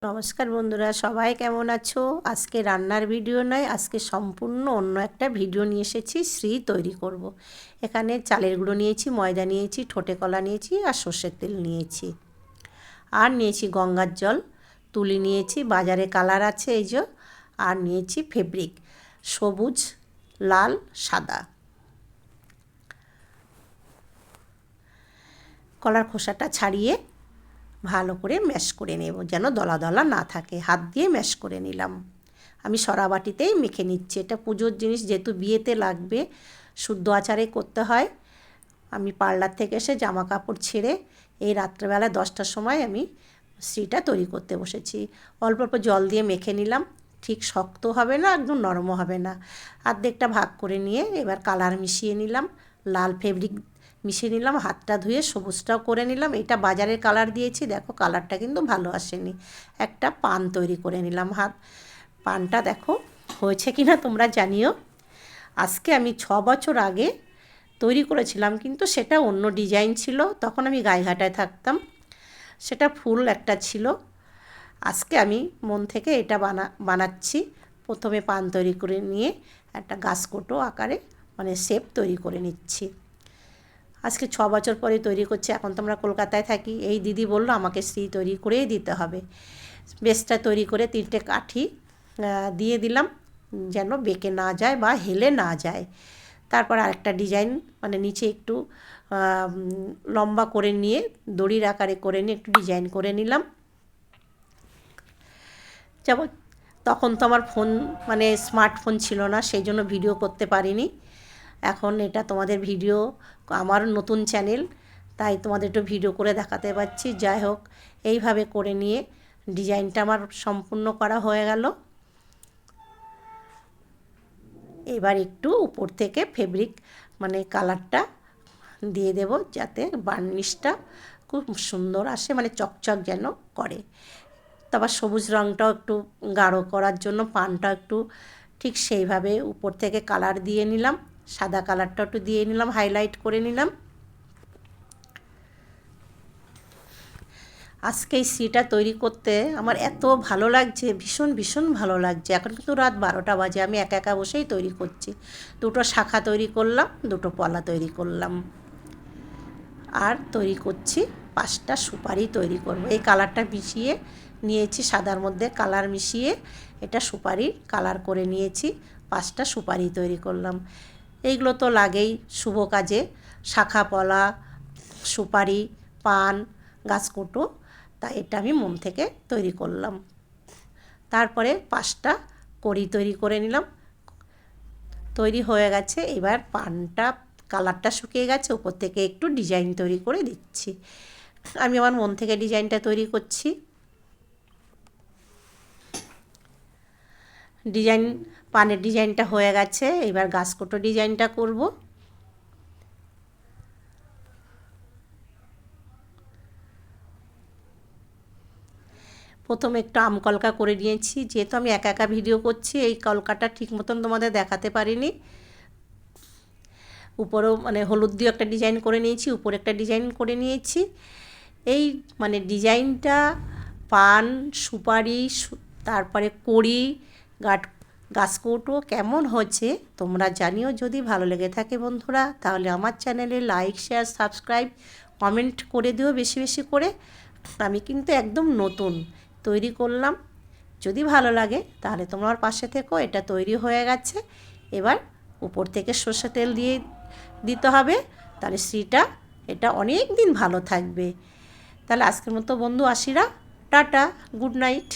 নমস্কার বন্ধুরা, সবাই কেমন আছো? আজকে রান্নার ভিডিও নয়, আজকে সম্পূর্ণ অন্য একটা ভিডিও নিয়ে এসেছি। শ্রী তৈরি করব। এখানে চালের গুঁড়ো নিয়েছি, ময়দা নিয়েছি, ঠোঁটে কলা নিয়েছি আর সর্ষের তেল নিয়েছি। আর নিয়েছি গঙ্গার জল, তুলি নিয়েছি, বাজারে কালার আছে এই যে। আর নিয়েছি ফেব্রিক, সবুজ, লাল, সাদা। কলার খোসাটা ছাড়িয়ে ভালো করে ম্যাশ করে নেব, যেন দলা দলা না থাকে। হাত দিয়ে ম্যাশ করে নিলাম। আমি সরাবাটিতেই মেখে নিচ্ছি। এটা পুজোর জিনিস, যেহেতু বিয়েতে লাগবে, শুদ্ধ আচারে করতে হয়। আমি পার্লার থেকে এসে জামা কাপড় ছেড়ে এই রাত্রেবেলা 10টার সময় আমি শ্রীটা তৈরি করতে বসেছি। অল্প অল্প জল দিয়ে মেখে নিলাম। ঠিক শক্ত হবে না, একদম নরমও হবে না। অর্ধেকটা ভাগ করে নিয়ে এবার কালার মিশিয়ে নিলাম। লাল ফেব্রিক মিশিয়ে নিলাম, হাতটা ধুয়ে সবুজটাও করে নিলাম। এটা বাজারের কালার দিয়েছি, দেখো কালারটা কিন্তু ভালো আসেনি। একটা পান তৈরি করে নিলাম। পানটা দেখো হয়েছে কি না তোমরা জানিও। আজকে আমি 6 বছর আগে তৈরি করেছিলাম, কিন্তু সেটা অন্য ডিজাইন ছিল। তখন আমি গাইঘাটায় থাকতাম। সেটা ফুল একটা ছিল। আজকে আমি মন থেকে এটা বানাচ্ছি। প্রথমে পান তৈরি করে নিয়ে একটা গাছকোটো আকারে শেপ তৈরি করে নিচ্ছি। আজকে 6 বছর পরে তৈরি করছি। এখন তো আমরা কলকাতায় থাকি। এই দিদি বললো আমাকে শ্রী তৈরি করেই দিতে হবে। বেসটা তৈরি করে 3টে কাঠি দিয়ে দিলাম, যেন বেঁকে না যায় বা হেলে না যায়। তারপর আরেকটা ডিজাইন নিচে একটু লম্বা করে নিয়ে দড়ির আকারে করে নিয়ে একটু ডিজাইন করে নিলাম। যেমন তখন তো আমার ফোন স্মার্টফোন ছিল না, সেই জন্য ভিডিও করতে পারিনি। এখন এটা তোমাদের ভিডিও, আমার নতুন চ্যানেল, তাই তোমাদের একটু ভিডিও করে দেখাতে পারছি। যাই হোক, এইভাবে করে নিয়ে ডিজাইনটা আমার সম্পূর্ণ করা হয়ে গেল। এবার একটু উপর থেকে ফেব্রিক কালারটা দিয়ে দেব, যাতে বার্নিশটা খুব সুন্দর আসে, চকচক যেন করে। তারপর সবুজ রঙটাও একটু গাঢ় করার জন্য পানটা একটু ঠিক সেইভাবে উপর থেকে কালার দিয়ে নিলাম। সাদা কালারটা একটু দিয়ে নিলাম, হাইলাইট করে নিলাম। আজকে এই শ্রীটা তৈরি করতে আমার এত ভালো লাগছে, ভীষণ ভীষণ ভালো লাগছে। এখন কিন্তু রাত 12টা বাজে, আমি একা একা বসেই তৈরি করছি। 2টো শাখা তৈরি করলাম, 2টো পলা তৈরি করলাম। আর তৈরি করছি 5টা সুপারি তৈরি করব। এই কালারটা মিশিয়ে নিয়েছি, সাদার মধ্যে কালার মিশিয়ে এটা সুপারির কালার করে নিয়েছি। 5টা সুপারি তৈরি করলাম। এইগুলো তো লাগেই শুভ কাজে, শাখা পলা, সুপারি, পান, গাছকোটো। তাই এটা আমি মন থেকে তৈরি করলাম। তারপরে 5টা কড়ি তৈরি করে নিলাম। তৈরি হয়ে গেছে। এবার পানটা কালারটা শুকিয়ে গেছে, উপর থেকে একটু ডিজাইন তৈরি করে দিচ্ছি। আমি আমার মন থেকে ডিজাইনটা তৈরি করছি। পানের ডিজাইনটা হয়ে গেছে। এবার গাছকোটো ডিজাইনটা করব। প্রথমে একটু আম কলকা করে নিয়েছি। যেহেতু আমি একা একা ভিডিও করছি, এই কলকাটা ঠিক মতন তোমাদের দেখাতে পারিনি। উপরেও হলুদ দিয়ে একটা ডিজাইন করে নিয়েছি, উপরে একটা ডিজাইন করে নিয়েছি। এই ডিজাইনটা পান, সুপারি, তারপরে কড়ি, গাছকৌটো কেমন হচ্ছে তোমরা জানিও। যদি ভালো লেগে থাকে বন্ধুরা, তাহলে আমার চ্যানেলে লাইক, শেয়ার, সাবস্ক্রাইব, কমেন্ট করে দিও বেশি বেশি করে। আমি কিন্তু একদম নতুন তৈরি করলাম। যদি ভালো লাগে তাহলে তোমার পাশে থেকো। এটা তৈরি হয়ে গেছে। এবার উপর থেকে সর্ষে তেল দিয়ে দিতে হবে, তাহলে শ্রীটা এটা অনেক দিন ভালো থাকবে। তাহলে আজকের মতো বন্ধু আসিরা, টাটা, গুড নাইট।